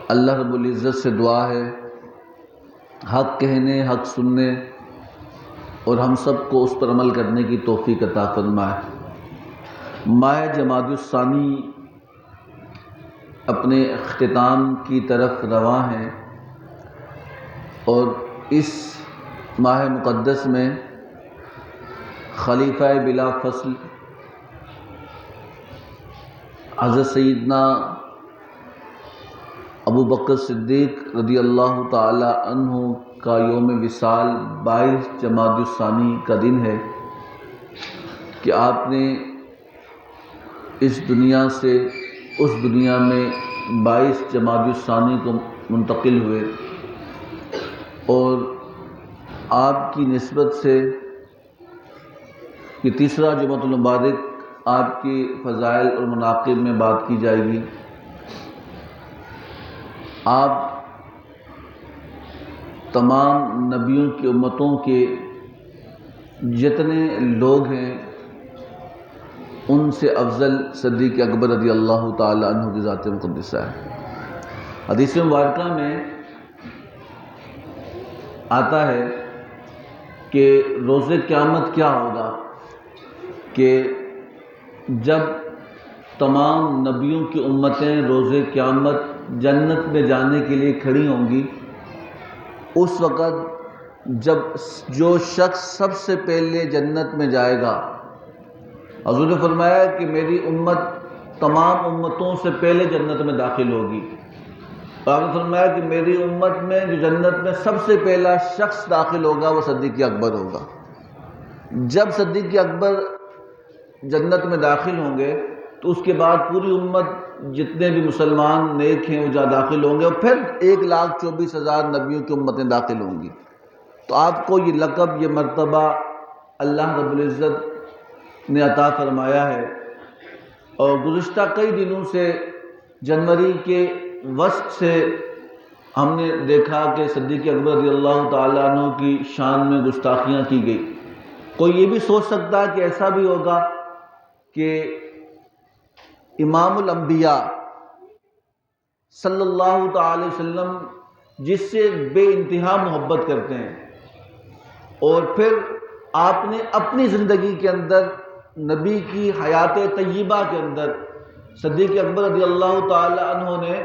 اللہ رب العزت سے دعا ہے حق کہنے، حق سننے اور ہم سب کو اس پر عمل کرنے کی توفیق عطا فرمائے۔ ماہ جمادی الثانی اپنے اختتام کی طرف رواں ہیں اور اس ماہ مقدس میں خلیفہ بلا فصل حضرت سیدنا ابو بکر صدیق رضی اللہ تعالی عنہ کا یوم وصال 22 جمادی الثانی کا دن ہے کہ آپ نے اس دنیا سے اس دنیا میں 22 جمادی الثانی کو منتقل ہوئے، اور آپ کی نسبت سے یہ تیسرا جمعۃ المبارک آپ کی فضائل اور مناقب میں بات کی جائے گی۔ آپ تمام نبیوں کی امتوں کے جتنے لوگ ہیں ان سے افضل صدیق اکبر رضی اللہ تعالی عنہ کی ذات مقدسہ ہے۔ حدیث مبارکہ میں آتا ہے کہ روز قیامت کیا ہوگا کہ جب تمام نبیوں کی امتیں روز قیامت جنت میں جانے کے لیے کھڑی ہوں گی، اس وقت جب جو شخص سب سے پہلے جنت میں جائے گا، حضور نے فرمایا کہ میری امت تمام امتوں سے پہلے جنت میں داخل ہوگی، اور آپ نے فرمایا کہ میری امت میں جو جنت میں سب سے پہلا شخص داخل ہوگا وہ صدیق اکبر ہوگا۔ جب صدیق اکبر جنت میں داخل ہوں گے تو اس کے بعد پوری امت جتنے بھی مسلمان نیک ہیں وہ جا داخل ہوں گے، اور پھر 1,24,000 نبیوں کی امتیں داخل ہوں گی۔ تو آپ کو یہ لقب، یہ مرتبہ اللہ رب العزت نے عطا فرمایا ہے، اور گزشتہ کئی دنوں سے جنوری کے وسط سے ہم نے دیکھا کہ صدیق اکبر رضی اللہ تعالیٰ عنہ کی شان میں گستاخیاں کی گئی۔ کوئی یہ بھی سوچ سکتا ہے کہ ایسا بھی ہوگا کہ امام الانبیاء صلی اللہ تعالی وسلم جس سے بے انتہا محبت کرتے ہیں، اور پھر آپ نے اپنی زندگی کے اندر نبی کی حیات طیبہ کے اندر صدیق اکبر رضی اللہ تعالی عنہ نے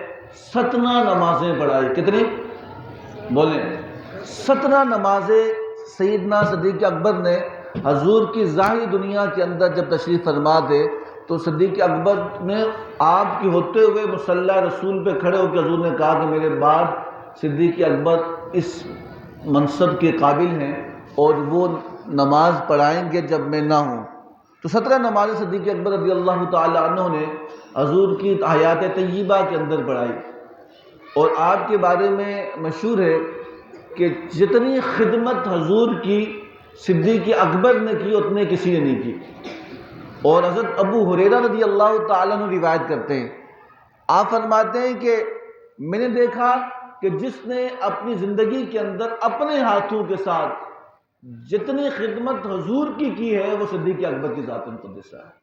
17 نمازیں پڑھائی۔ کتنی؟ بولیں۔ 17 نمازیں سیدنا صدیق اکبر نے حضور کی ظاہری دنیا کے اندر جب تشریف فرما دے تو صدیق اکبر نے آپ کے ہوتے ہوئے مصلی رسول پہ کھڑے ہو کے حضور نے کہا کہ میرے بعد صدیق اکبر اس منصب کے قابل ہیں اور وہ نماز پڑھائیں گے جب میں نہ ہوں۔ تو 17 نمازیں صدیق اکبر رضی اللہ تعالی عنہ نے حضور کی حیات طیبہ کے اندر پڑھائی، اور آپ کے بارے میں مشہور ہے کہ جتنی خدمت حضور کی صدیق اکبر نے کی اتنے کسی نے نہیں کی۔ اور حضرت ابو ہریرہ رضی اللہ تعالیٰ عنہ روایت کرتے ہیں، آپ فرماتے ہیں کہ میں نے دیکھا کہ جس نے اپنی زندگی کے اندر اپنے ہاتھوں کے ساتھ جتنی خدمت حضور کی ہے وہ صدیق اکبر کی ذات مقدسہ ہے۔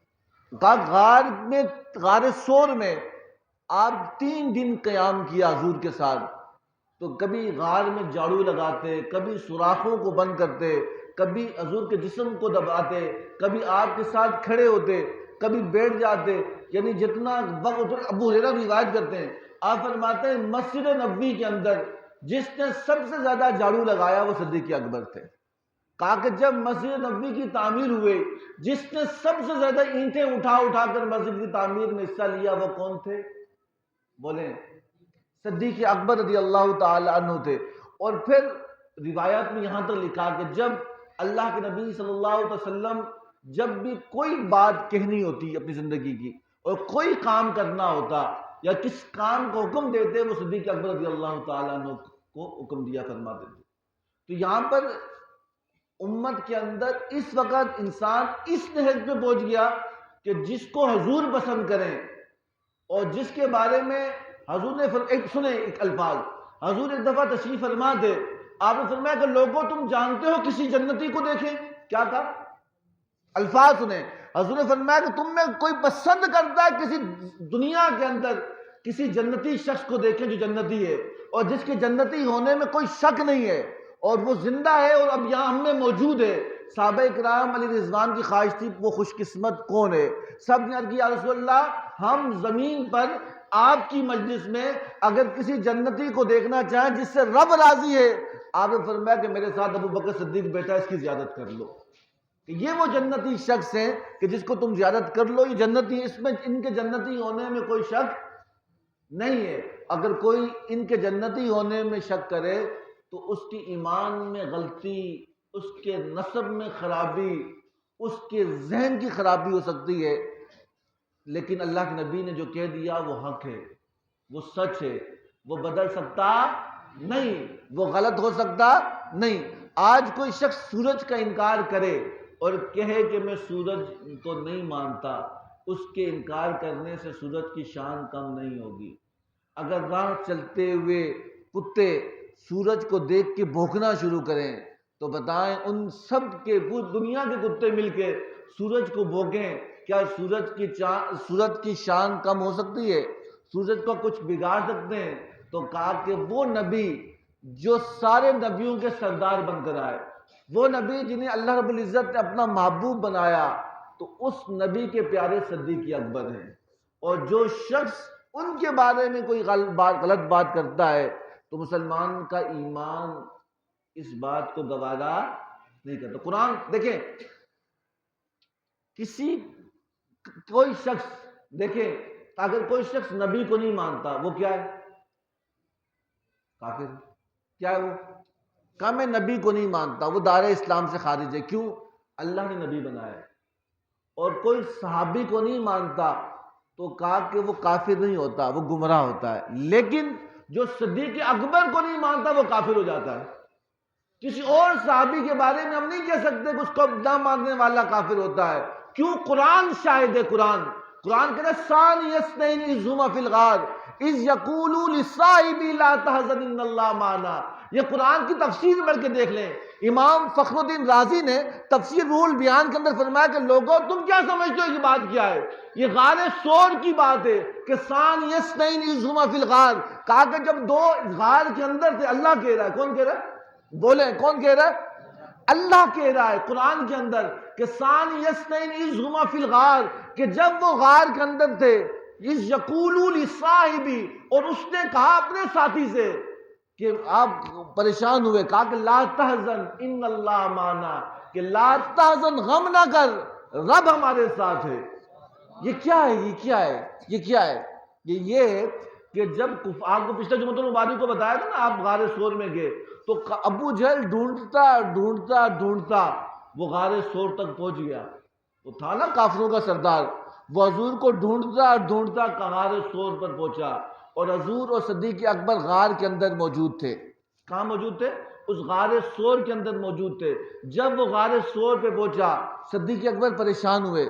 غار ثور میں آپ 3 دن قیام کیا حضور کے ساتھ، تو کبھی غار میں جھاڑو لگاتے، کبھی سوراخوں کو بند کرتے، کبھی حضور کے جسم کو دباتے، کبھی آپ کے ساتھ کھڑے ہوتے، کبھی بیٹھ جاتے، یعنی جتنا وقت ابو ہریرہ روایت کرتے ہیں، آپ فرماتے ہیں مسجد نبوی کے اندر جس نے سب سے زیادہ جھاڑو لگایا وہ صدیق اکبر تھے۔ کہا کہ جب مسجد نبوی کی تعمیر ہوئے جس نے سب سے زیادہ اینٹیں اٹھا کر مسجد کی تعمیر میں حصہ لیا وہ کون تھے؟ بولیں۔ صدیق اکبر رضی اللہ تعالی عنہ تھے۔ اور پھر روایات میں یہاں تک لکھا کہ جب اللہ کے نبی صلی اللہ علیہ وسلم جب بھی کوئی بات کہنی ہوتی اپنی زندگی کی اور کوئی کام کرنا ہوتا یا کس کام کو حکم دیتے وہ صدیق اکبر رضی اللہ تعالیٰ عنہ کو حکم دیا فرماتے تھے۔ تو یہاں پر امت کے اندر اس وقت انسان اس نہج پہ پہنچ گیا کہ جس کو حضور پسند کریں اور جس کے بارے میں حضور نے ایک الفاظ حضور ایک دفعہ تشریف فرما تھے، آپ نے فرمایا کہ لوگوں تم جانتے ہو کسی جنتی کو دیکھیں؟ کیا کہا؟ الفاظ سنیں، حضور نے فرمایا کہ تم میں کوئی پسند کرتا ہے کسی دنیا کے اندر کسی جنتی شخص کو دیکھیں جو جنتی ہے اور جس کے جنتی ہونے میں کوئی شک نہیں ہے اور وہ زندہ ہے اور اب یہاں ہم میں موجود ہے. صحابہ کرام علی رضوان کی خواہش تھی وہ خوش قسمت کون ہے؟ سب نے عرض کیا یا رسول اللہ ہم زمین پر آپ کی مجلس میں اگر کسی جنتی کو دیکھنا چاہیں جس سے رب راضی ہے. آپ نے فرمایا کہ میرے ساتھ ابو بکر صدیق بیٹھا ہے، اس کی زیارت کر لو. کہ یہ وہ جنتی شخص ہیں کہ جس کو تم زیارت کر لو، یہ جنتی، اس میں ان کے جنتی ہونے میں کوئی شک نہیں ہے. اگر کوئی ان کے جنتی ہونے میں شک کرے تو اس کی ایمان میں غلطی، اس کے نسب میں خرابی، اس کے ذہن کی خرابی ہو سکتی ہے. لیکن اللہ کے نبی نے جو کہہ دیا وہ حق ہے، وہ سچ ہے، وہ بدل سکتا نہیں، وہ غلط ہو سکتا نہیں. آج کوئی شخص سورج کا انکار کرے اور کہے کہ میں سورج کو نہیں مانتا، اس کے انکار کرنے سے سورج کی شان کم نہیں ہوگی. اگر راہ چلتے ہوئے کتے سورج کو دیکھ کے بھونکنا شروع کریں تو بتائیں ان سب کے پوری دنیا کے کتے مل کے سورج کو بھونکیں، کیا سورج کی شان کم ہو سکتی ہے؟ سورج کو کچھ بگاڑ سکتے ہیں؟ تو کہا کہ وہ نبی جو سارے نبیوں کے سردار بن کر آئے، وہ نبی جنہیں اللہ رب العزت نے اپنا محبوب بنایا، تو اس نبی کے پیارے صدیق اکبر ہیں. اور جو شخص ان کے بارے میں کوئی غلط بات کرتا ہے تو مسلمان کا ایمان اس بات کو گوارا نہیں کرتا. قرآن دیکھیں، کوئی شخص دیکھیں، اگر کوئی شخص نبی کو نہیں مانتا وہ کیا ہے؟ کافر. کیا ہے وہ؟ کہا میں نبی کو نہیں مانتا، وہ دار اسلام سے خارج ہے. کیوں؟ اللہ نے نبی بنایا ہے. اور کوئی صحابی کو نہیں مانتا تو کہا کہ وہ کافر نہیں ہوتا، وہ گمراہ ہوتا ہے. لیکن جو صدیق اکبر کو نہیں مانتا وہ کافر ہو جاتا ہے. کسی اور صحابی کے بارے میں ہم نہیں کہہ سکتے کہ اس کو نہ ماننے والا کافر ہوتا ہے. کیوں؟ قرآن شاہد ہے. قرآن کہتا ہے ثانی اثنین اذ ہما فی الغار اذ یقول لصاحبہ لا تحزن ان اللہ معنا. یہ قرآن کی تفسیر پڑھ کے دیکھ لیں. امام فخر الدین رازی نے تفسیر روح البیان کے اندر فرمایا کہ لوگوں تم کیا سمجھتے ہو یہ بات کیا ہے؟ یہ غار سور کی بات ہے کہ ثانی اثنین اذ ہما فی الغار. کہا کہ جب دو غار کے اندر تھے. اللہ کہہ رہا ہے. کون کہہ رہا ہے؟ بولیں کون کہہ رہا ہے؟ اللہ کہہ رہا ہے قرآن کے اندر کہ ثانی اثنین اذ ہما فی الغار، کہ جب وہ غار کے اندر تھے، اذ یقول لصاحبہ، اور اس نے کہا اپنے ساتھی سے کہ آپ پریشان ہوئے، کہا کہ لا تحزن ان اللہ معنا، کہ لا تحزن غم نہ کر، رب ہمارے ساتھ ہے. یہ کیا ہے؟ یہ کیا ہے؟ یہ کیا ہے؟ یہ ہے کہ جب آپ کو پچھلے جمعہ المبارک کو بتایا تھا نا، آپ غار سور میں گئے تو ابو جہل ڈھونڈتا وہ غار سور تک پہنچ گیا. وہ تھا نا کافروں کا سردار، وہ حضور کو ڈھونڈتا غار سور پر پہنچا. اور حضور اور صدیق اکبر غار کے اندر موجود تھے. کہاں موجود تھے؟ اس غار سور کے اندر موجود تھے. جب وہ غار سور پہ پہنچا، صدیق اکبر پریشان ہوئے،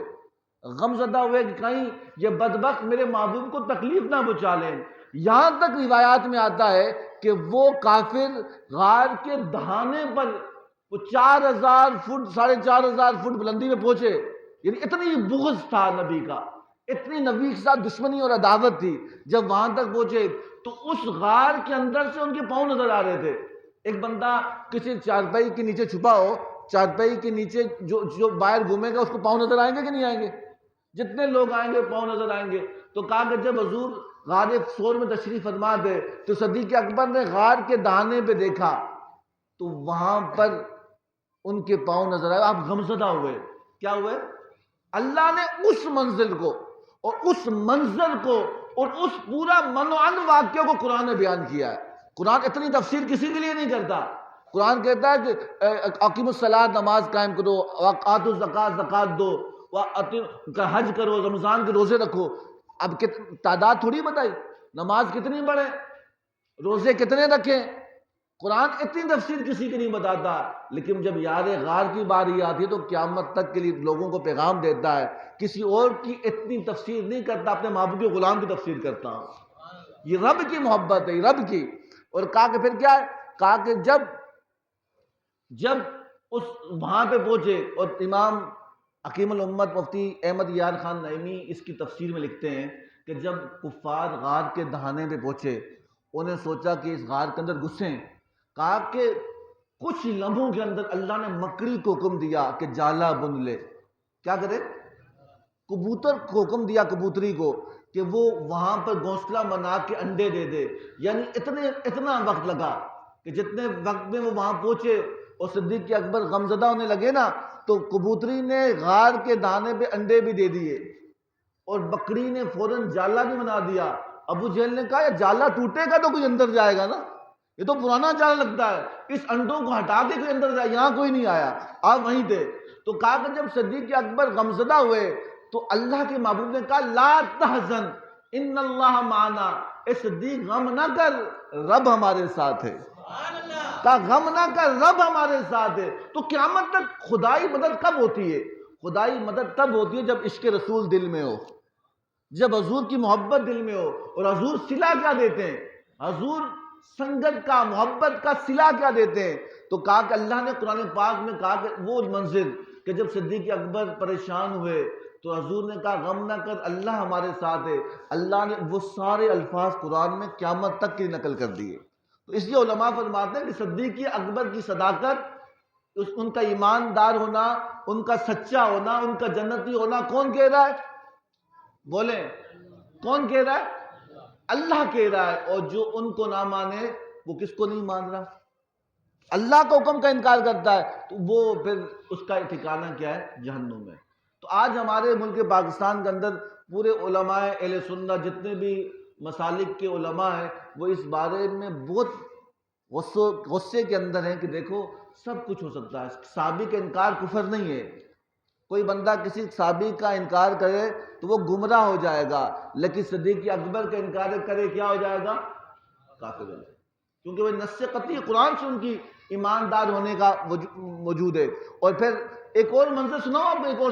غم زدہ ہوئے کہ کہیں یہ بدبخت میرے محبوب کو تکلیف نہ پہنچا لیں. یہاں تک روایات میں آتا ہے کہ وہ کافر غار کے دہانے پر وہ 4000 فٹ 4500 فٹ بلندی پہ پہنچے. یعنی اتنی بغض تھا نبی کا، اتنی نبی کے ساتھ دشمنی اور عداوت تھی. جب وہاں تک پہنچے تو اس غار کے اندر سے ان کے پاؤں نظر آ رہے تھے. ایک بندہ کسی چارپائی کے نیچے چھپا ہو، چارپائی کے نیچے جو باہر گھومے گا اس کو پاؤں نظر آئیں گے کہ نہیں آئیں گے؟ جتنے لوگ آئیں گے پاؤں نظر آئیں گے. تو کہا کہ جب حضور غار سور میں تشریف فرما دے تو صدیق اکبر نے غار کے دہانے پہ دیکھا تو وہاں پر ان کے پاؤں نظر آئے. آپ غمزدہ ہوئے. کیا ہوئے؟ اللہ نے اس منزل کو اور اس منظر کو اور اس پورا منوعن واقعہ کو قرآن نے بیان کیا ہے. قرآن اتنی تفسیر کسی کے لیے نہیں کرتا. قرآن کہتا ہے کہ اقیم الصلاۃ، نماز قائم کرو، آتوا الزکوٰۃ، زکوٰۃ دو، حج کرو، رمضان کے روزے رکھو. اب تعداد تھوڑی بتائی، نماز کتنی پڑھیں، روزے کتنے رکھیں. قرآن اتنی تفسیر کسی کی نہیں بتاتا. لیکن جب یار غار کی باری آتی ہے تو قیامت تک کے لیے لوگوں کو پیغام دیتا ہے. کسی اور کی اتنی تفسیر نہیں کرتا، اپنے محبوب کے غلام کی تفسیر کرتا ہوں. یہ رب کی محبت ہے، یہ رب کی. اور کہا کہ پھر کیا ہے؟ کہا کہ جب اس وہاں پہ پہنچے، اور امام حکیم الامت مفتی احمد یار خان نعیمی اس کی تفسیر میں لکھتے ہیں کہ جب کفار غار کے دہانے پہ پہنچے، انہیں سوچا کہ اس غار کے اندر گھسیں، کہا کہ کچھ لمحوں کے اندر اللہ نے مکڑی کو حکم دیا کہ جالا بن لے. کیا کرے؟ کبوتر کو حکم دیا، کبوتری کو، کہ وہ وہاں پر گھونسلہ بنا کے انڈے دے دے. یعنی اتنا وقت لگا کہ جتنے وقت میں وہ وہاں پہنچے اور صدیق اکبر غمزدہ ہونے لگے نا، تو کبوتری نے غار کے دانے پہ انڈے بھی دے دیے اور بکری نے فوراً جالا بھی بنا دیا. ابو جہل نے کہا یہ جالا ٹوٹے گا تو کوئی اندر جائے گا نا، یہ تو پرانا جالا لگتا ہے، اس انڈوں کو ہٹا کے کوئی اندر جائے. یہاں کوئی نہیں آیا، آپ وہیں تھے. تو کہا کہ جب صدیق اکبر غمزدہ ہوئے تو اللہ کے محبوب نے کہا لا تحزن ان اللہ معنا، اے صدیق غم نہ کر، رب ہمارے ساتھ ہے. کہا غم نہ کر، رب ہمارے ساتھ ہے. تو قیامت تک خدائی مدد کب ہوتی ہے؟ خدائی مدد تب ہوتی ہے جب عشق رسول دل میں ہو، جب حضور کی محبت دل میں ہو. اور حضور صلہ کیا دیتے ہیں؟ حضور سنگت کا، محبت کا صلہ کیا دیتے ہیں؟ تو کہا کہ اللہ نے قرآن پاک میں کہا کہ وہ منظر کہ جب صدیق اکبر پریشان ہوئے تو حضور نے کہا غم نہ کر، اللہ ہمارے ساتھ ہے. اللہ نے وہ سارے الفاظ قرآن میں قیامت تک کی نقل کر دیے. تو اس لیے علماء فرماتے ہیں کہ صدیق اکبر کی صداقت، ان کا ایماندار ہونا، ان کا سچا ہونا، ان کا جنتی ہونا کون کہہ رہا ہے؟ بولیں کون کہہ رہا ہے؟ اللہ کہہ رہا ہے. اور جو ان کو نہ مانے وہ کس کو نہیں مان رہا؟ اللہ کا حکم کا انکار کرتا ہے تو وہ پھر اس کا ٹھکانہ کیا ہے؟ جہنم میں. تو آج ہمارے ملک پاکستان کے اندر پورے علماء اہل سنت، جتنے بھی مسالک کے علماء ہیں، وہ اس بارے میں بہت غصے کے اندر ہیں کہ دیکھو سب کچھ ہو سکتا ہے. صحابی کا انکار کفر نہیں ہے. کوئی بندہ کسی صحابی کا انکار کرے تو وہ گمراہ ہو جائے گا، لیکن صدیق اکبر کا انکار کرے کیا ہو جائے گا؟ کافر ہو جائے گا. کیونکہ وہ نص قطعی قرآن سے ان کی ایماندار ہونے کا موجود ہے. اور پھر ایک اور منظر سناؤ آپ کو،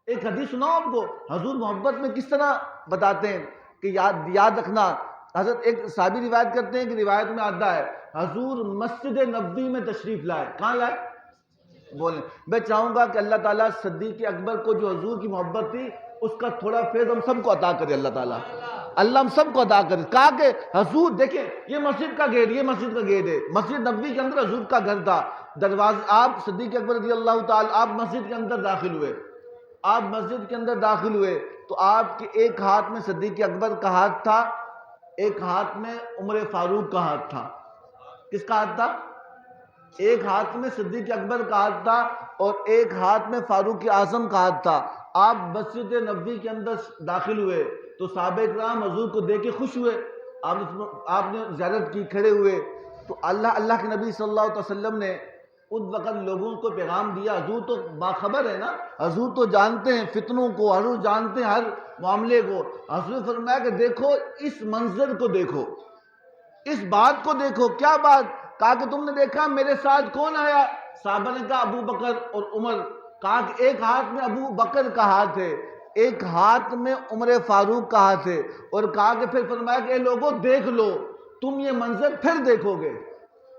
ایک حدیث سناؤ آپ کو. حضور محبت میں کس طرح بتاتے ہیں کہ یاد رکھنا. حضرت ایک صحابی روایت کرتے ہیں کہ روایت میں آتا ہے حضور مسجد نبوی میں تشریف لائے. کہاں لائے؟ بولیں. میں چاہوں گا کہ اللہ تعالیٰ صدیق اکبر کو جو حضور کی محبت تھی اس کا تھوڑا فیض ہم سب کو عطا کرے. اللہ تعالیٰ ہم سب کو عطا کرے. کہا کہ حضور دیکھیں یہ مسجد کا گیٹ ہے. مسجد نبوی کے اندر حضور کا گھر تھا. دروازے آپ صدیق اکبر رضی اللہ تعالیٰ آپ مسجد کے اندر داخل ہوئے تو آپ کے ایک ہاتھ میں صدیق اکبر کا ہاتھ تھا، ایک ہاتھ میں عمر فاروق کا ہاتھ تھا. کس کا ہاتھ تھا؟ ایک ہاتھ میں صدیق اکبر کا ہاتھ تھا اور ایک ہاتھ میں فاروق اعظم کا ہاتھ تھا. آپ مسجد نبوی کے اندر داخل ہوئے تو صحابہ کرام حضور کو دیکھ کے خوش ہوئے. آپ نے زیارت کی، کھڑے ہوئے تو اللہ کے نبی صلی اللہ علیہ وسلم نے اس وقت لوگوں کو پیغام دیا. حضور تو باخبر ہے نا، حضور تو جانتے ہیں فتنوں کو، حضور جانتے ہیں ہر معاملے کو. حضور فرمایا کہ دیکھو اس منظر کو، دیکھو اس بات کو، دیکھو. کیا بات؟ کہا کہ تم نے دیکھا میرے ساتھ کون آیا؟ صحابہ نے کہا ابو بکر اور عمر. کہا کہ ایک ہاتھ میں ابو بکر کا ہاتھ ہے، ایک ہاتھ میں عمر فاروق کا ہاتھ ہے. اور کہا کہ پھر فرمایا کہ اے لوگوں دیکھ لو، تم یہ منظر پھر دیکھو گے.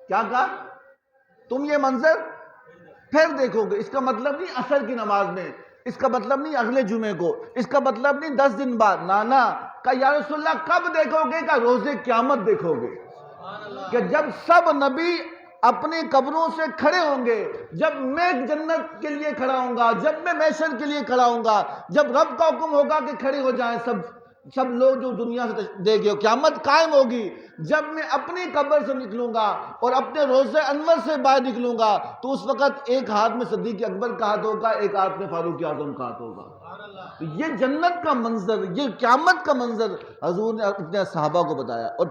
کیا کہا؟ تم یہ منظر پھر دیکھو گے. اس کا مطلب نہیں عصر کی نماز میں، اس کا مطلب نہیں اگلے جمعے کو، اس کا مطلب نہیں 10 دن بعد. نانا کہا یا رسول اللہ کب دیکھو گے؟ کہا روز قیامت دیکھو گے، کہ جب سب نبی اپنی قبروں سے کھڑے ہوں گے، جب میں جنت کے لیے کھڑا ہوں گا، جب میں محشر کے لیے کھڑا ہوں گا، جب رب کا حکم ہوگا کہ کھڑے ہو جائیں سب لوگ جو دنیا سے دیکھے. قیامت قائم ہوگی جب میں اپنی قبر سے نکلوں گا اور اپنے روضہ انور سے باہر نکلوں گا تو اس وقت ایک ہاتھ میں صدیق اکبر کا ہاتھ ہوگا، ایک ہاتھ میں فاروق اعظم کا ہاتھ ہوگا. تو یہ جنت کا منظر، یہ قیامت کا منظر حضور نے اپنے صحابہ کو بتایا. اور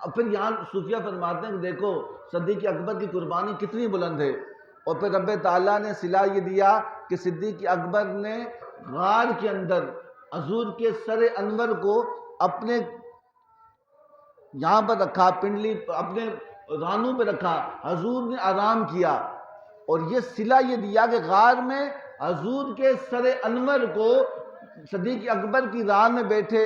پھر یہاں صوفیہ فرماتے ہیں کہ دیکھو صدیق اکبر کی قربانی کتنی بلند ہے. اور پھر رب تعالیٰ نے صلہ یہ دیا کہ صدیق اکبر نے غار کے اندر حضور کے سر انور کو اپنے یہاں پر رکھا، پنڈلی اپنے رانوں پہ رکھا، حضور نے آرام کیا. اور یہ صلہ یہ دیا کہ غار میں حضور کے سر انور کو صدیق اکبر کی ران میں بیٹھے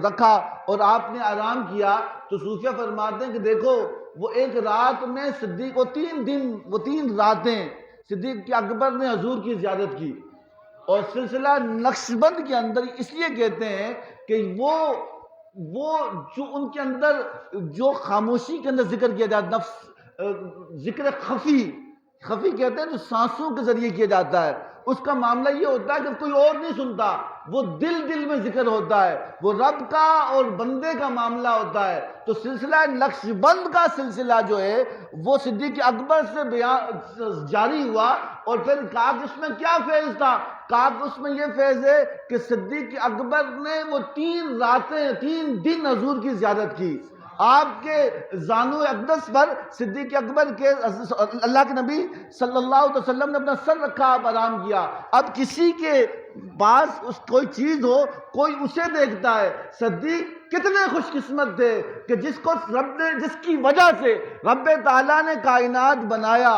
رکھا اور آپ نے آرام کیا. تو صوفیہ فرماتے ہیں کہ دیکھو وہ ایک رات میں صدیق، وہ 3 راتیں صدیق اکبر نے حضور کی زیارت کی. اور سلسلہ نقشبند کے اندر اس لیے کہتے ہیں کہ وہ جو ان کے اندر جو خاموشی کے اندر ذکر کیا جاتا ہے، ذکر خفی کہتے ہیں جو سانسوں کے ذریعے کیا جاتا ہے، اس کا معاملہ یہ ہوتا ہے کہ کوئی اور نہیں سنتا، وہ دل میں ذکر ہوتا ہے، وہ رب کا اور بندے کا معاملہ ہوتا ہے۔ تو سلسلہ نقش بند کا سلسلہ جو ہے وہ صدیق اکبر سے جاری ہوا، اور پھر کہا کہ اس میں کیا فیض تھا؟ کہا کہ اس میں یہ فیض ہے کہ صدیق اکبر نے وہ 3 راتیں 3 دن حضور کی زیارت کی۔ آپ کے زانو اقدس پر صدیق اکبر کے اللہ کے نبی صلی اللہ علیہ وسلم نے اپنا سر رکھا، آپ آرام کیا۔ اب کسی کے پاس کوئی چیز ہو، کوئی اسے دیکھتا ہے۔ صدیق کتنے خوش قسمت تھے کہ جس کی وجہ سے رب تعالیٰ نے کائنات بنایا،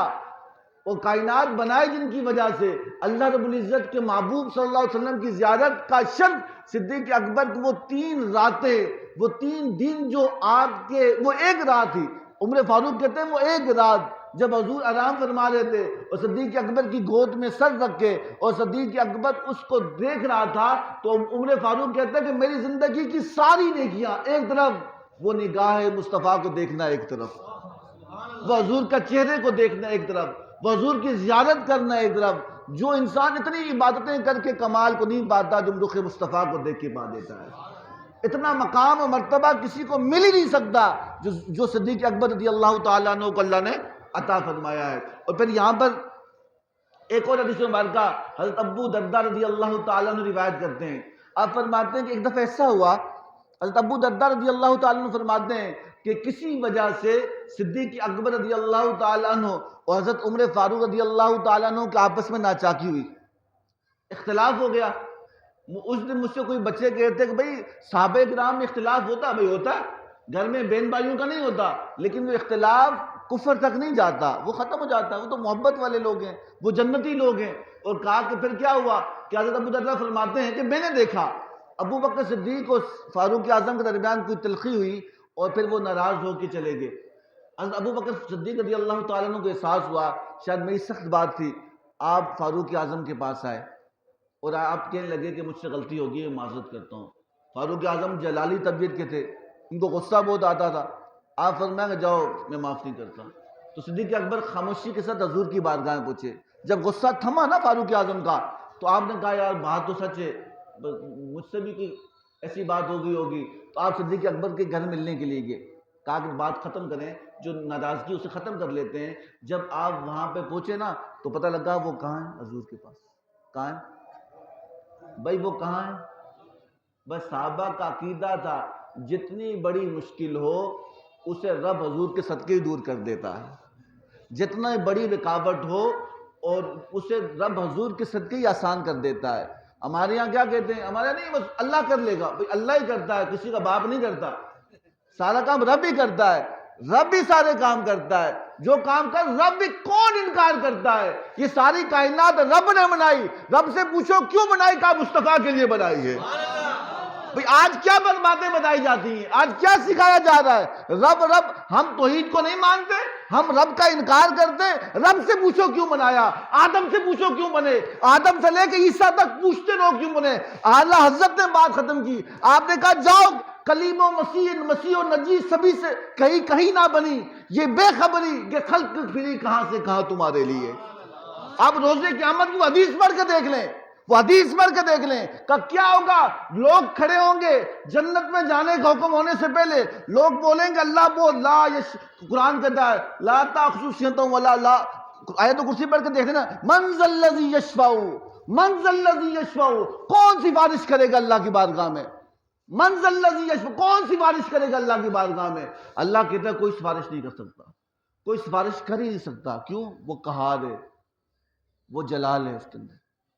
وہ کائنات بنائے جن کی وجہ سے اللہ رب العزت کے محبوب صلی اللہ علیہ وسلم کی زیارت کا شرط صدیق اکبر کو وہ 3 راتیں، وہ 3 دن جو آپ کے، وہ ایک رات تھی۔ عمر فاروق کہتے ہیں وہ ایک رات جب حضور آرام فرما رہے تھے اور صدیق اکبر کی گود میں سر رکھ کے اور صدیق اکبر اس کو دیکھ رہا تھا، تو عمر فاروق کہتے ہیں کہ میری زندگی کی ساری نیکیاں ایک طرف، وہ نگاہ مصطفیٰ کو دیکھنا ایک طرف، وہ حضور کا چہرے کو دیکھنا ایک طرف، وہ حضور کی زیارت کرنا ایک طرف۔ جو انسان اتنی عبادتیں کر کے کمال کو نہیں پاتا جو رخ مصطفیٰ کو دیکھ کے پا دیتا ہے، اتنا مقام و مرتبہ کسی کو مل ہی نہیں سکتا جو صدیق اکبر رضی اللہ تعالیٰ عنہ کو اللہ نے عطا فرمایا ہے۔ اور پھر یہاں پر ایک اور حدیث مبارکہ حضرت ابو درداء رضی اللہ تعالیٰ عنہ روایت کرتے ہیں۔ آپ فرماتے ہیں کہ ایک دفعہ ایسا ہوا، حضرت ابو درداء رضی اللہ تعالیٰ عنہ فرماتے ہیں کہ کسی وجہ سے صدیق اکبر رضی اللہ تعالیٰ عنہ اور حضرت عمر فاروق رضی اللہ تعالیٰ عنہ کے آپس میں ناچاکی ہوئی، اختلاف ہو گیا۔ اس دن مجھ سے کوئی بچے کہتے کہ بھئی صحابہ کرام میں اختلاف ہوتا، بھئی ہوتا ہے، گھر میں بہن بھائیوں کا نہیں ہوتا، لیکن وہ اختلاف کفر تک نہیں جاتا، وہ ختم ہو جاتا ہے، وہ تو محبت والے لوگ ہیں، وہ جنتی لوگ ہیں۔ اور کہا کہ پھر کیا ہوا کہ حضرت ابو درداء فرماتے ہیں کہ میں نے دیکھا ابو بکر صدیق اور فاروق اعظم کے درمیان کوئی تلخی ہوئی اور پھر وہ ناراض ہو کے چلے گئے۔ حضرت ابو بکر صدیق رضی اللہ تعالیٰ عنہ کو احساس ہوا شاید میری سخت بات تھی، آپ فاروق اعظم کے پاس آئے اور آپ کہنے لگے کہ مجھ سے غلطی ہوگی، میں معذرت کرتا ہوں۔ فاروق اعظم جلالی طبیعت کے تھے، ان کو غصہ بہت آتا تھا۔ آپ فرمایا کہ جاؤ میں معاف نہیں کرتا۔ تو صدیق اکبر خاموشی کے ساتھ حضور کی بارگاہ میں پہنچے۔ جب غصہ تھما نا فاروق اعظم کا، تو آپ نے کہا یار بات تو سچ ہے، مجھ سے بھی کوئی ایسی بات ہو گئی ہوگی۔ تو آپ صدیق اکبر کے گھر ملنے کے لیے گئے، کہا کہ بات ختم کریں، جو ناراضگی اسے ختم کر لیتے ہیں۔ جب آپ وہاں پہ پہنچے نا تو پتہ لگا وہ کہاں ہیں، حضور کے پاس۔ کہاں ہیں بھائی، وہ کہاں ہیں؟ بس صحابہ کا عقیدہ تھا جتنی بڑی مشکل ہو اسے رب حضور کے صدقے ہی دور کر دیتا ہے، جتنا بڑی رکاوٹ ہو اور اسے رب حضور کے صدقے ہی آسان کر دیتا ہے۔ ہمارے یہاں کیا کہتے ہیں، ہمارے نہیں بس اللہ کر لے گا، بھئی اللہ ہی کرتا ہے، کسی کا باپ نہیں کرتا، سارا کام رب ہی کرتا ہے، رب ہی سارے کام کرتا ہے، جو کام کر رب بھی کون انکار کرتا ہے؟ یہ ساری کائنات رب نے بنائی، رب سے پوچھو کیوں بنائی؟ کہا مصطفیٰ کے لیے بنائی ہے۔ بھئی آج کیا باتیں بتائی جاتی ہیں، آج کیا سکھایا جا رہا ہے؟ رب رب، ہم توحید کو نہیں مانتے، ہم رب کا انکار کرتے۔ رب سے پوچھو کیوں بنایا، آدم سے پوچھو کیوں بنے، آدم سے لے کے عیسیٰ تک پوچھتے رہو کیوں بنے۔ اعلیٰ حضرت نے بات ختم کی، آپ نے کہا جاؤ کلیم و مسیح و نجی سبھی سے کہیں نہ بنی یہ بے خبری کہ خلق پھری کہاں سے کہاں تمہارے لیے۔ اب روزے قیامت کی حدیث پڑھ کے دیکھ لیں، وہ حدیث پڑھ کے دیکھ لیں کہ کیا ہوگا۔ لوگ کھڑے ہوں گے جنت میں جانے کا حکم ہونے سے پہلے، لوگ بولیں گے اللہ بول لا، قرآن کہتا ہے لا تأخذہ سنۃ ولا لا، آیت کرسی پڑھ کے دیکھ لینا، من ذا الذی یشفع، من ذا الذی یشفع، کون سفارش کرے گا اللہ کی بارگاہ میں؟ من ذا الذی یشفع، کون سفارش کرے گا اللہ کی بارگاہ میں؟ اللہ کہتا ہے کوئی سفارش نہیں کر سکتا، کوئی سفارش کر ہی نہیں سکتا۔ کیوں؟ وہ قہار ہے، وہ جلال ہے اس کے اندر۔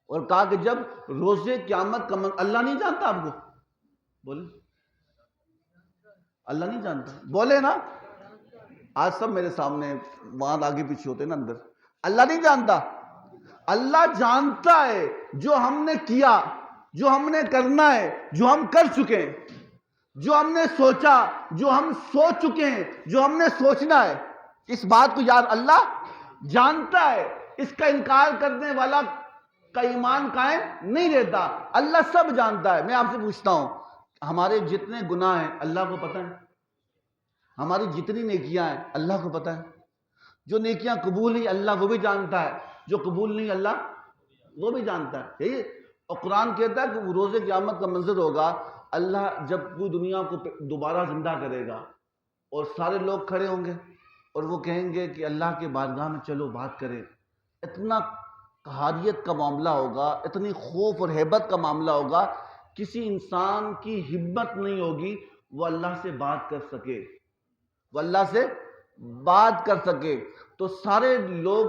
اور کہا کہ جب روزے قیامت کا اللہ نہیں جانتا آپ کو، بولے اللہ نہیں جانتا، بولے نا، آج سب میرے سامنے وہاں آگے پیچھے ہوتے نا اندر، اللہ نہیں جانتا۔ اللہ جانتا ہے جو ہم نے کیا، جو ہم نے کرنا ہے، جو ہم کر چکے ہیں، جو ہم نے سوچا، جو ہم سوچ چکے ہیں، جو ہم نے سوچنا ہے، اس بات کو یار اللہ جانتا ہے۔ اس کا انکار کرنے والا کا ایمان قائم نہیں رہتا۔ اللہ سب جانتا ہے۔ میں آپ سے پوچھتا ہوں ہمارے جتنے گناہ ہیں اللہ کو پتہ ہے، ہماری جتنی نیکیاں ہیں اللہ کو پتہ ہے، جو نیکیاں قبول نہیں اللہ وہ بھی جانتا ہے، جو قبول نہیں اللہ وہ بھی جانتا ہے. یہی اور قرآن کہتا ہے کہ وہ روز قیامت کا منظر ہوگا، اللہ جب پوری دنیا کو دوبارہ زندہ کرے گا اور سارے لوگ کھڑے ہوں گے اور وہ کہیں گے کہ اللہ کے بارگاہ میں چلو بات کریں. اتنا قہاریت کا معاملہ ہوگا، اتنی خوف اور ہیبت کا معاملہ ہوگا، کسی انسان کی ہمت نہیں ہوگی وہ اللہ سے بات کر سکے، وہ اللہ سے بات کر سکے. تو سارے لوگ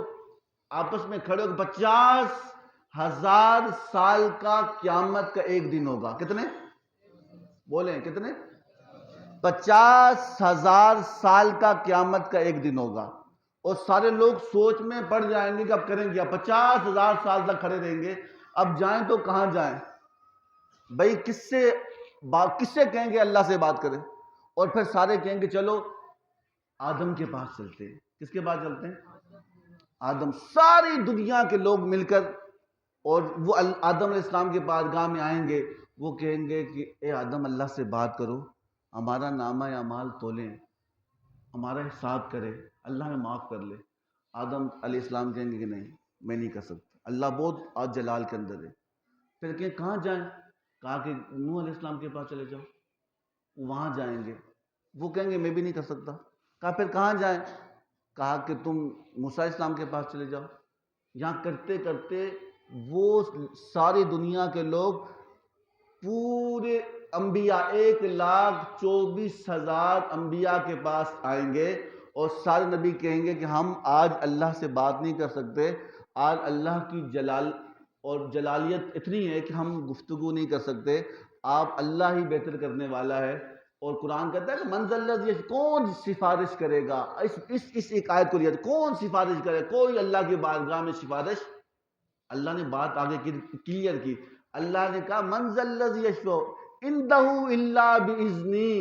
آپس میں کھڑے ہو کے 50,000 سال کا قیامت کا ایک دن ہوگا. کتنے بولیں کتنے؟ 50,000 سال کا قیامت کا ایک دن ہوگا. اور سارے لوگ سوچ میں پڑ جائیں گے کہ اب کریں گے. 50,000 سال تک کھڑے رہیں گے، اب جائیں تو کہاں جائیں بھائی؟ کس سے کہیں گے اللہ سے بات کریں؟ اور پھر سارے کہیں گے چلو آدم کے پاس چلتے ہیں. کس کے پاس چلتے ہیں؟ آدم. ساری دنیا کے لوگ مل کر اور وہ آدم علیہ السلام کے بارگاہ میں آئیں گے. وہ کہیں گے کہ اے آدم اللہ سے بات کرو، ہمارا نامہ اعمال تولیں، ہمارا حساب کرے، اللہ میں معاف کر لے. آدم علیہ السلام کہیں گے کہ نہیں میں نہیں کر سکتا، اللہ بہت آج جلال کے اندر ہے. پھر کہیں کہاں جائیں؟ کہا کہ نوح علیہ السلام کے پاس چلے جاؤ، وہاں جائیں گے. وہ کہیں گے میں بھی نہیں کر سکتا. کہا پھر کہاں جائیں؟ کہا کہ تم موسیٰ علیہ السلام کے پاس چلے جاؤ. یہاں کرتے کرتے وہ ساری دنیا کے لوگ پورے انبیاء 1,24,000 انبیاء کے پاس آئیں گے اور سارے نبی کہیں گے کہ ہم آج اللہ سے بات نہیں کر سکتے، آج اللہ کی جلال اور جلالیت اتنی ہے کہ ہم گفتگو نہیں کر سکتے، آپ اللہ ہی بہتر کرنے والا ہے. اور قرآن کہتا ہے کہ من ذا الذی، کون سفارش کرے گا؟ اس ایک آیت کو لیا، کون سفارش کرے؟ کوئی اللہ کی بارگاہ میں سفارش. اللہ نے بات آگے کلیئر کی. اللہ نے کہا من ذا الذی یشفع عندہ الا باذنی،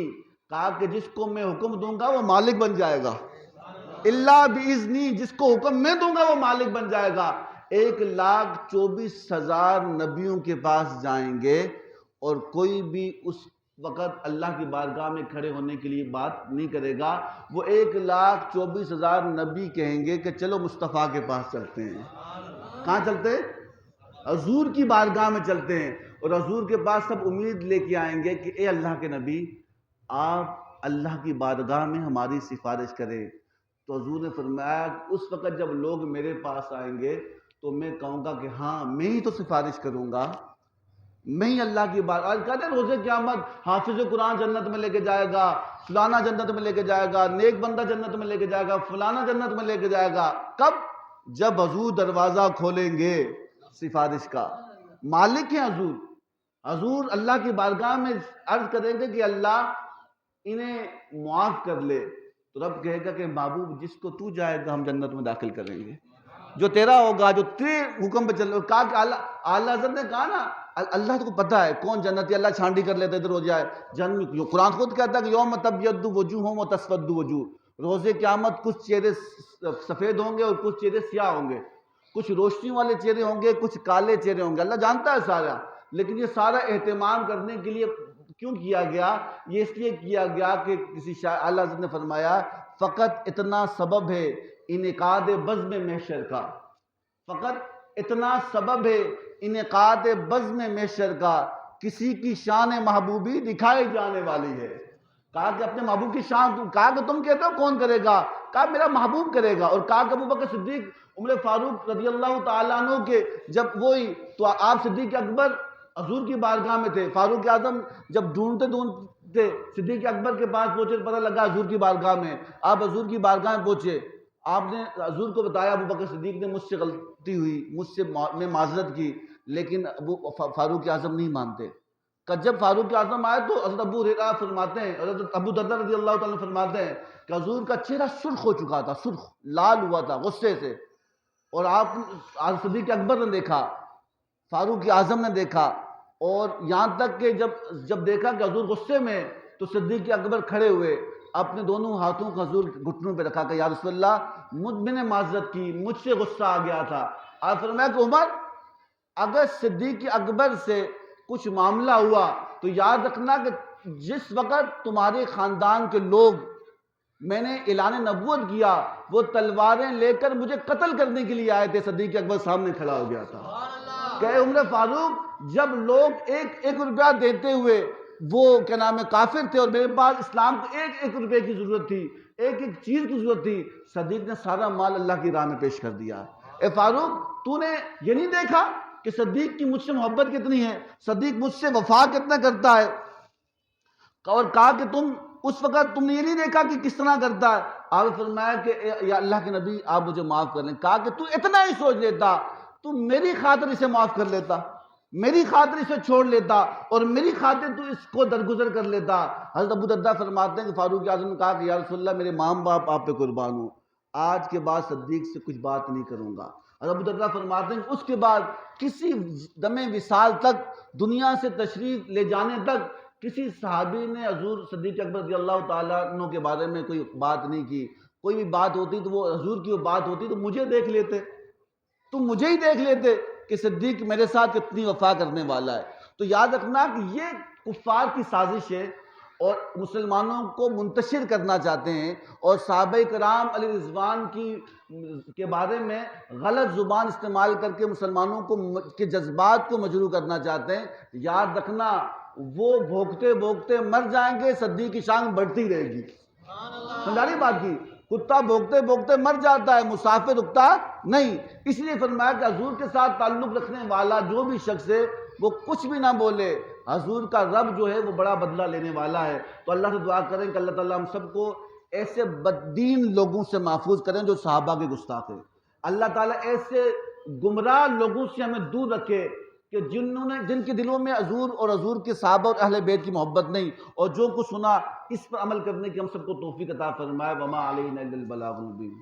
کہا کہ جس کو میں حکم دوں گا وہ مالک بن جائے گا. الا باذنی، جس کو حکم میں دوں گا وہ مالک بن جائے گا. 1,24,000 نبیوں کے پاس جائیں گے اور کوئی بھی اس وقت اللہ کی بارگاہ میں کھڑے ہونے کے لیے بات نہیں کرے گا. وہ 1,24,000 نبی کہیں گے کہ چلو مصطفیٰ کے پاس چلتے ہیں. کہاں چلتے ہیں؟ حضور کی بارگاہ میں چلتے ہیں. اور حضور کے پاس سب امید لے کے آئیں گے کہ اے اللہ کے نبی آپ اللہ کی بارگاہ میں ہماری سفارش کریں. تو حضور نے فرمایا اس وقت جب لوگ میرے پاس آئیں گے تو میں کہوں گا کہ ہاں میں ہی تو سفارش کروں گا، میں ہی اللہ کی بات. آج کہتے ہیں روز قیامت حافظ قرآن جنت میں لے کے جائے گا، فلانا جنت میں لے کے جائے گا، نیک بندہ جنت میں لے کے جائے گا، فلانا جنت میں لے کے جائے گا. کب؟ جب حضور دروازہ کھولیں گے سفارش کا. مالک ہیں حضور. حضور اللہ کی بارگاہ میں عرض کریں گے کہ اللہ انہیں معاف کر لے. تو رب کہے گا کہ محبوب جس کو تو جائے گا ہم جنت میں داخل کریں گے، جو تیرا ہوگا، جو تیرے حکم پہ چل. کہا کہ اعلیٰ حضرت نے کہا نا اللہ کو پتہ ہے کون جنتی، اللہ چھانٹی کر لیتا ادھر ہو جائے جنت. قرآن خود کہتا ہے کہ یوم تبیض وجوہ وتسود وجوہ، روز قیامت کچھ چہرے سفید ہوں گے اور کچھ چہرے سیاہ ہوں گے، کچھ روشنی والے چہرے ہوں گے، کچھ کالے چہرے ہوں گے. اللہ جانتا ہے سارا، لیکن یہ سارا اہتمام کرنے کے لیے کیوں کیا گیا؟ یہ اس لیے کیا گیا کہ کسی اعلیٰ حضرت نے فرمایا فقط اتنا سبب ہے انعقاد بزم محشر کا، فقط اتنا سبب ہے انعقاد بزم محشر کا، کسی کی شان محبوبی دکھائی جانے والی ہے. کہا کہ اپنے محبوب کی شان، کہا کہ تم کہتے ہو کون کرے گا؟ کہا میرا محبوب کرے گا. اور کہا کہ ابوبکر صدیق عمر فاروق رضی اللہ تعالیٰ عنہ کے جب وہی تو آپ صدیق اکبر حضور کی بارگاہ میں تھے، فاروق اعظم جب ڈھونڈتے صدیق اکبر کے پاس پہنچے، پتہ لگا حضور کی بارگاہ میں. آپ حضور کی بارگاہ میں پہنچے، آپ نے حضور کو بتایا ابوبکر صدیق نے مجھ سے غلطی ہوئی، مجھ سے میں معذرت کی، لیکن فاروق اعظم نہیں مانتے. کہ جب فاروق اعظم آئے تو حضرت ابو ہریرہ فرماتے ہیں، حضرت ابو درداء رضی اللہ تعالیٰ فرماتے ہیں کہ حضور کا چہرہ سرخ ہو چکا تھا، سرخ لال ہوا تھا غصے سے. اور آپ صدیق اکبر نے دیکھا، فاروق اعظم نے دیکھا، اور یہاں تک کہ جب دیکھا کہ حضور غصے میں تو صدیق اکبر کھڑے ہوئے، اپنے دونوں ہاتھوں کا حضور گھٹنوں پہ رکھا کہ یا رسول اللہ میں نے معذرت کی، مجھ سے غصہ آ گیا تھا. آپ فرمایا کہ عمر اگر صدیق اکبر سے کچھ معاملہ ہوا تو یاد رکھنا کہ جس وقت تمہارے خاندان کے لوگ میں نے اعلان نبوت کیا وہ تلواریں لے کر مجھے قتل کرنے کے لیے آئے تھے، صدیق اکبر سامنے کھڑا ہو گیا تھا کہ عمر فاروق جب لوگ ایک روپیہ دیتے ہوئے وہ کیا نام ہے کافر تھے اور میرے پاس اسلام کو ایک روپے کی ضرورت تھی، ایک چیز کی ضرورت تھی، صدیق نے سارا مال اللہ کی راہ میں پیش کر دیا۔ اے فاروق تو نے یہ نہیں دیکھا کہ صدیق کی مجھ سے محبت کتنی ہے، صدیق مجھ سے وفا کتنا کرتا ہے؟ اور کہا کہ تم اس وقت تم نے یہ نہیں دیکھا کہ کس طرح کرتا ہے؟ آپ نے فرمایا کہ یا اللہ کے نبی آپ مجھے معاف کر لیں۔ کہا کہ تو اتنا ہی سوچ لیتا، تو میری خاطر اسے معاف کر لیتا، میری خاطر اسے چھوڑ لیتا اور میری خاطر تو اس کو درگزر کر لیتا۔ حضرت ابو درداء فرماتے ہیں کہ فاروق اعظم نے کہا کہ یا رسول اللہ میرے ماں باپ آپ پہ قربان ہوں، آج کے بعد صدیق سے کچھ بات نہیں کروں گا۔ حضرت ابو درداء فرماتے ہیں کہ اس کے بعد کسی دم وصال تک، دنیا سے تشریف لے جانے تک کسی صحابی نے حضور صدیق اکبر رضی اللہ تعالیٰ عنہ کے بارے میں کوئی بات نہیں کی۔ کوئی بھی بات ہوتی تو وہ حضور کی وہ بات ہوتی تو مجھے دیکھ لیتے، تم مجھے ہی دیکھ لیتے کہ صدیق میرے ساتھ کتنی وفا کرنے والا ہے۔ تو یاد رکھنا کہ یہ کفار کی سازش ہے اور مسلمانوں کو منتشر کرنا چاہتے ہیں اور صحابہ کرام علیہ رضوان کے بارے میں غلط زبان استعمال کر کے مسلمانوں کے جذبات کو مجروح کرنا چاہتے ہیں۔ یاد رکھنا وہ بھوکتے بھوکتے مر جائیں گے، صدیق کی شان بڑھتی رہے گی۔ سمجھا بات کی؟ کتا بھوکتے بھوکتے مر جاتا ہے، مسافر رکتا نہیں۔ اس لیے فرمایا کہ حضور کے ساتھ تعلق رکھنے والا جو بھی شخص ہے وہ کچھ بھی نہ بولے، حضور کا رب جو ہے وہ بڑا بدلہ لینے والا ہے۔ تو اللہ سے دعا کریں کہ اللہ تعالیٰ ہم سب کو ایسے بددین لوگوں سے محفوظ کریں جو صحابہ کے گستاخ ہیں۔ اللہ تعالیٰ ایسے گمراہ لوگوں سے ہمیں دور رکھے کہ جن کے دلوں میں حضور اور حضور کے صحابہ اور اہل بیت کی محبت نہیں، اور جو کچھ سنا اس پر عمل کرنے کی ہم سب کو توفیق عطا فرمائے۔ وما علینا الا البلاغ المبین۔